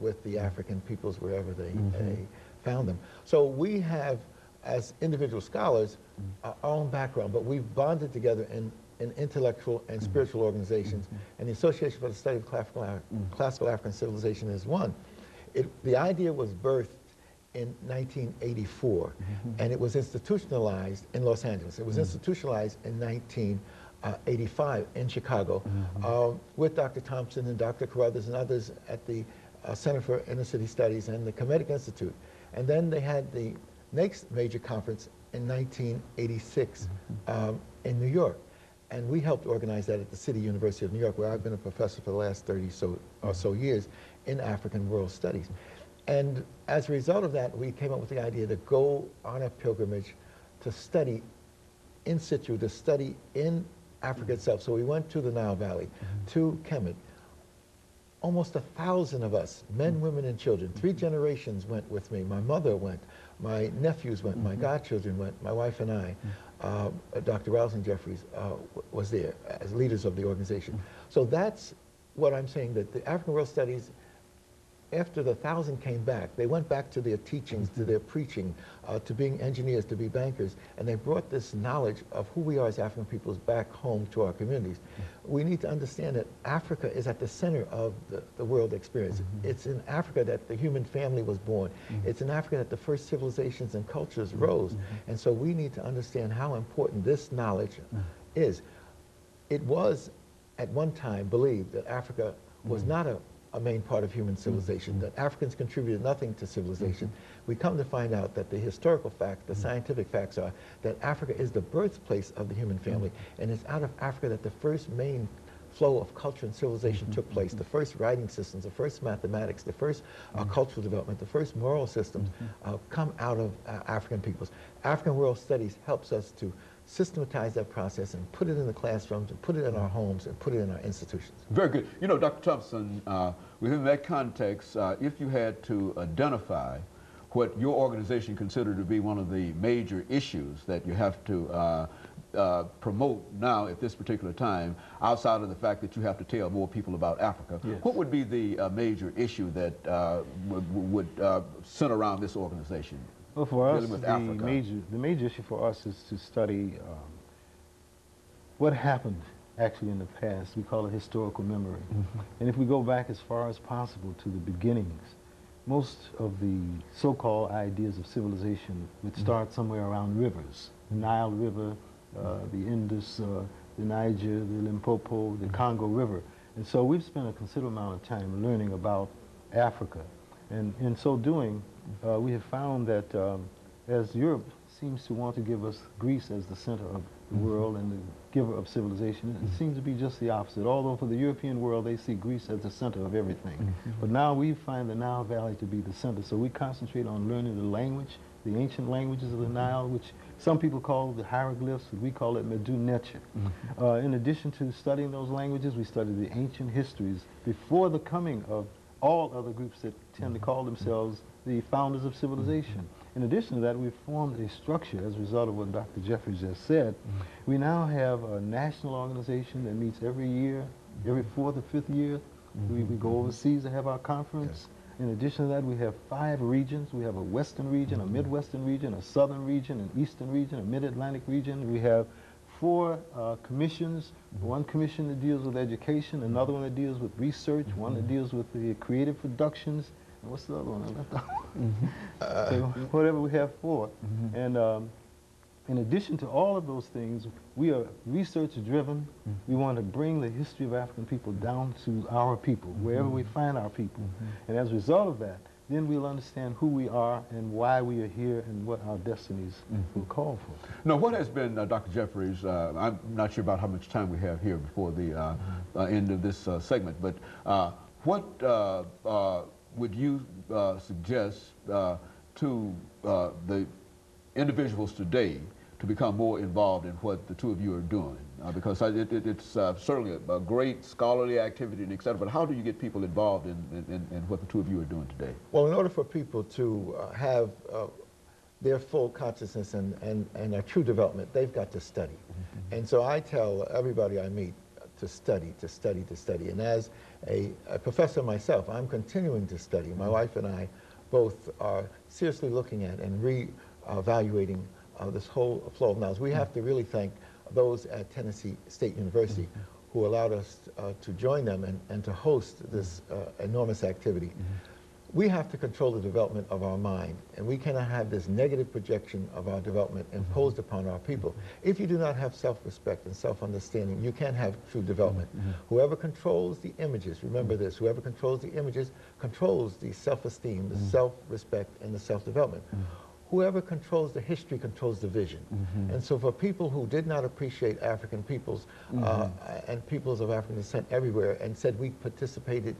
with the African peoples wherever they found them. So we have, as individual scholars, our own background, but we've bonded together in intellectual and spiritual organizations, and the Association for the Study of Classical African Civilization is one. The idea was birthed in 1984, and it was institutionalized in Los Angeles. It was institutionalized in 1985 in Chicago with Dr. Thompson and Dr. Carruthers and others at the Center for Inner City Studies and the Kemetic Institute. And then they had the next major conference in 1986 in New York. And we helped organize that at the City University of New York, where I've been a professor for the last 30 or so years in African World Studies. And as a result of that, we came up with the idea to go on a pilgrimage to study in situ, to study in Africa itself. So we went to the Nile Valley, to Kemet. Almost 1,000 of us, men, women, and children. 3 generations went with me. My mother went, my nephews went, my godchildren went, my wife and I. Dr. LJeffries was there as leaders of the organization. So that's what I'm saying, that the African World Studies, after the 1,000 came back, they went back to their teachings, to their preaching, to being engineers, to be bankers, and they brought this knowledge of who we are as African peoples back home to our communities. We need to understand that Africa is at the center of the world experience. It's in Africa that the human family was born. It's in Africa that the first civilizations and cultures rose. And so we need to understand how important this knowledge is. It was, at one time, believed that Africa was not a main part of human civilization, that Africans contributed nothing to civilization. We come to find out that the historical fact, the scientific facts are that Africa is the birthplace of the human family, and it's out of Africa that the first main flow of culture and civilization took place. The first writing systems, the first mathematics, the first cultural development, the first moral systems come out of African peoples. African World Studies helps us to systematize that process and put it in the classrooms and put it in our homes and put it in our institutions. Very good. You know, Dr. Thompson, within that context, if you had to identify what your organization considered to be one of the major issues that you have to promote now at this particular time, outside of the fact that you have to tell more people about Africa, what would be the major issue that would center around this organization? Well, for us, the major issue for us is to study what happened actually in the past. We call it historical memory. And if we go back as far as possible to the beginnings, most of the so-called ideas of civilization would start somewhere around rivers. The Nile River, the Indus, the Niger, the Limpopo, the Congo River. And so we've spent a considerable amount of time learning about Africa. And in so doing, we have found that as Europe seems to want to give us Greece as the center of the world and the giver of civilization, it seems to be just the opposite. Although for the European world, they see Greece as the center of everything. But now we find the Nile Valley to be the center. So we concentrate on learning the language, the ancient languages of the Nile, which some people call the hieroglyphs, we call it Medu Neter. In addition to studying those languages, we study the ancient histories before the coming of all other groups that tend to call themselves the founders of civilization. In addition to that, we've formed a structure as a result of what Dr. Jeffries just said. We now have a national organization that meets every year, every 4th or 5th year. We go overseas to have our conference. In addition to that, we have 5 regions. We have a Western region, a Midwestern region, a Southern region, an Eastern region, a Mid-Atlantic region. We have 4 commissions, one commission that deals with education, another one that deals with research, one that deals with the creative productions, and what's the other one? I left out. So whatever we have 4. And in addition to all of those things, we are research driven. We want to bring the history of African people down to our people, wherever we find our people. And as a result of that, then we'll understand who we are and why we are here and what our destinies will call for. Now, what has been, Dr. Jeffries, I'm not sure about how much time we have here before the end of this segment, but what would you suggest to the individuals today to become more involved in what the two of you are doing? Because it's certainly a great scholarly activity and et cetera, but how do you get people involved in what the two of you are doing today? Well, in order for people to have their full consciousness and a true development, they've got to study. And so I tell everybody I meet to study, to study, to study. And as a professor myself, I'm continuing to study. My wife and I both are seriously looking at and re-evaluating this whole flow of knowledge. We have to really thank those at Tennessee State University who allowed us to join them and to host this enormous activity. We have to control the development of our mind, and we cannot have this negative projection of our development imposed upon our people. If you do not have self-respect and self-understanding, you can't have true development. Whoever controls the images, remember this, whoever controls the images controls the self-esteem, the self-respect, and the self-development. Whoever controls the history controls the vision. And so for people who did not appreciate African peoples and peoples of African descent everywhere and said we participated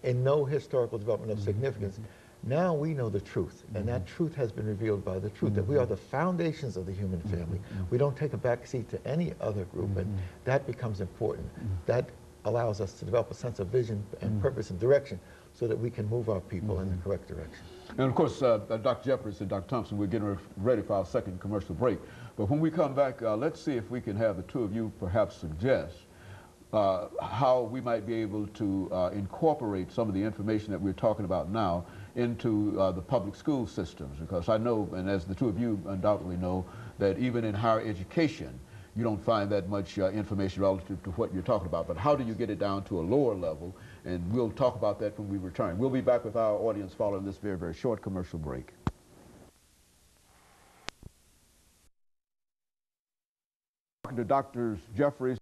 in no historical development of significance, now we know the truth, and that truth has been revealed by the truth, that we are the foundations of the human family. We don't take a back seat to any other group, and that becomes important. That allows us to develop a sense of vision and purpose and direction so that we can move our people in the correct direction. And of course, Dr. Jeffries and Dr. Thompson, we're getting ready for our second commercial break. But when we come back, let's see if we can have the two of you perhaps suggest how we might be able to incorporate some of the information that we're talking about now into the public school systems. Because I know, and as the two of you undoubtedly know, that even in higher education, you don't find that much information relative to what you're talking about. But how do you get it down to a lower level? And we'll talk about that when we return. We'll be back with our audience following this very, very short commercial break. Talking to Drs. Jeffries